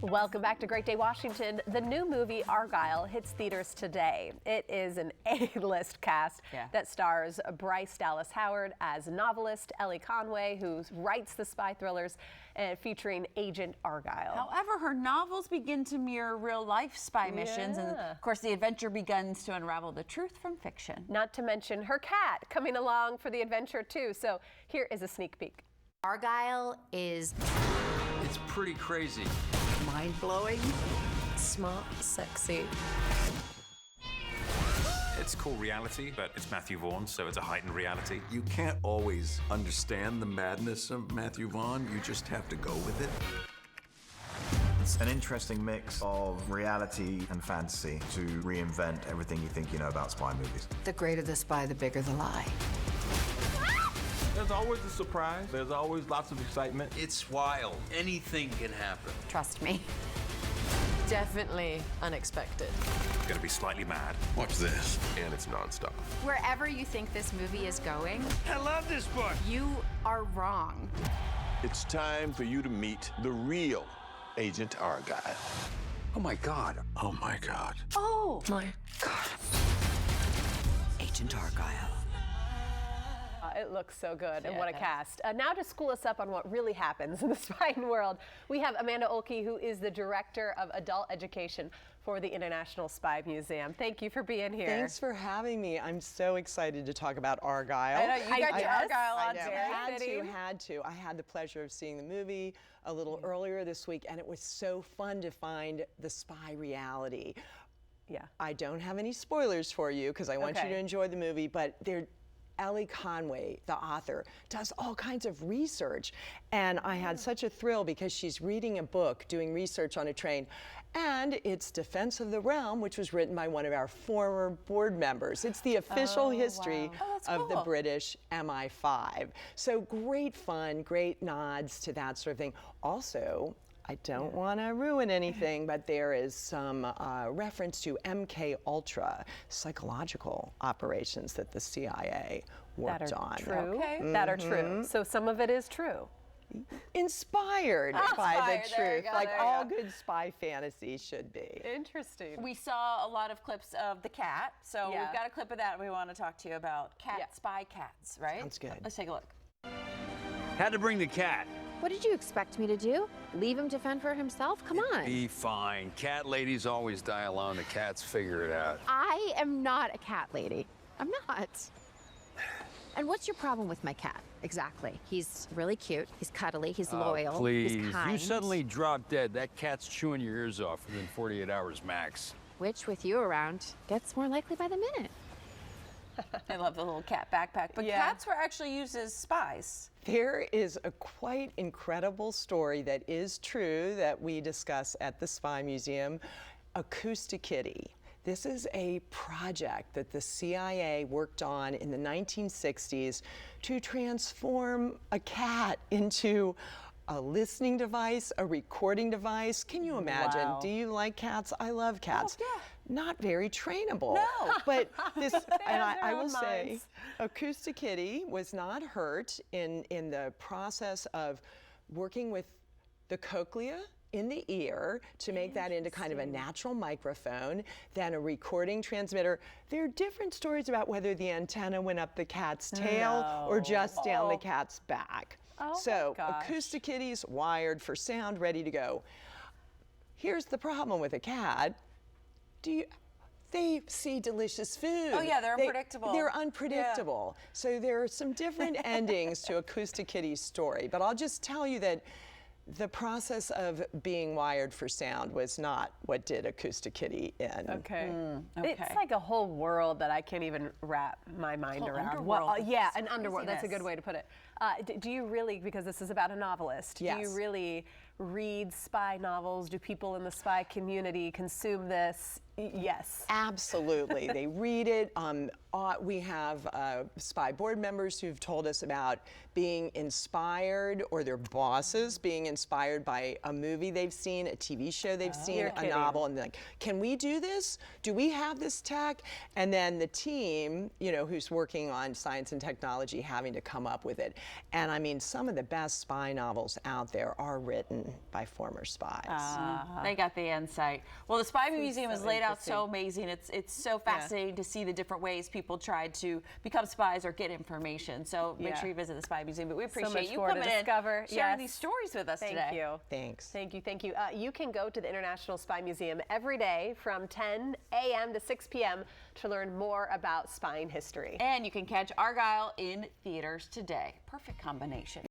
Welcome back to Great Day Washington. The new movie Argylle hits theaters today. It is an A-list cast that stars Bryce Dallas Howard as novelist Ellie Conway, who writes the spy thrillers, featuring Agent Argylle. However, her novels begin to mirror real-life spy missions, and of course the adventure begins to unravel the truth from fiction. Not to mention her cat coming along for the adventure too. So here is a sneak peek. Argylle is... It's pretty crazy. mind-blowing. Smart, sexy. It's called reality, but it's Matthew Vaughn, so it's a heightened reality. You can't always understand the madness of Matthew Vaughn. You just have to go with it. It's an interesting mix of reality and fantasy to reinvent everything you think you know about spy movies. The greater the spy, the bigger the lie. There's always a surprise. There's always lots of excitement. It's wild. Anything can happen. Trust me. Definitely unexpected. It's going to be slightly mad. Watch this. And it's nonstop. Wherever you think this movie is going, I love this book. you are wrong. It's time for you to meet the real Agent Argylle. Oh my God. Oh my God. Oh my God. Agent Argylle. It looks so good, and what a cast. Now to school us up on what really happens in the spying world, we have Amanda Ohlke, who is the Director of Adult Education for the International Spy Museum. Thank you for being here. Thanks for having me. I'm so excited to talk about Argylle. I know, you got your Argylle on today. Had to. I had the pleasure of seeing the movie a little earlier this week, and it was so fun to find the spy reality. Yeah. I don't have any spoilers for you because I want you to enjoy the movie, but Ellie Conway, the author, does all kinds of research. And I had such a thrill because she's reading a book, doing research on a train. And it's Defense of the Realm, which was written by one of our former board members. It's the official history of the British MI5. So great fun, great nods to that sort of thing. Also, I don't want to ruin anything, but there is some reference to MK Ultra psychological operations that the CIA worked on. True. That are true. So some of it is true. Inspired by the truth, like all good spy fantasies should be. Interesting. We saw a lot of clips of the cat, so we've got a clip of that we want to talk to you about. Spy cats, right? Sounds good. Let's take a look. Had to bring the cat. What did you expect me to do? Leave him to fend for himself? Come on. Be fine. Cat ladies always die alone. The cats figure it out. I am not a cat lady. I'm not. And what's your problem with my cat? Exactly. He's really cute. He's cuddly. He's loyal. Please. He's kind. You suddenly drop dead. That cat's chewing your ears off within 48 hours max. Which, with you around, gets more likely by the minute. I love the little cat backpack. But cats were actually used as spies. There is a quite incredible story that is true that we discuss at the Spy Museum, Acousticitty. This is a project that the CIA worked on in the 1960s to transform a cat into a listening device, a recording device. Can you imagine? Do you like cats? I love cats. Oh, yeah. Not very trainable. No. But this, and I will say, Acousticitty was not hurt in the process of working with the cochlea in the ear to make that into kind of a natural microphone, then a recording transmitter. There are different stories about whether the antenna went up the cat's tail or just down the cat's back. So Acousticitty's wired for sound, ready to go. Here's the problem with a cat. They see delicious food. Oh yeah, they're unpredictable. They're unpredictable. So there are some different endings to Acousticitty's story, but I'll just tell you that the process of being wired for sound was not what did Acousticitty in. It's like a whole world that I can't even wrap my mind around. Underworld. An underworld. That's a good way to put it. Do you really, because this is about a novelist, do you really read spy novels? Do people in the spy community consume this Yes. Absolutely. They read it. We have spy board members who've told us about being inspired, or their bosses being inspired by a movie they've seen, a TV show they've seen, a novel, and they're like, can we do this? Do we have this tech? And then the team, you know, who's working on science and technology, having to come up with it. And I mean, some of the best spy novels out there are written by former spies. They got the insight. Well, the Spy Museum is laid out so amazing. It's so fascinating to see the different ways people tried to become spies or get information. So make sure you visit the Spy Museum. But we appreciate you coming in, sharing these stories with us today. Thank you. Thanks. Thank you. Thank you. You can go to the International Spy Museum every day from 10 a.m. to 6 p.m. to learn more about spying history. And you can catch Argylle in theaters today. Perfect combination.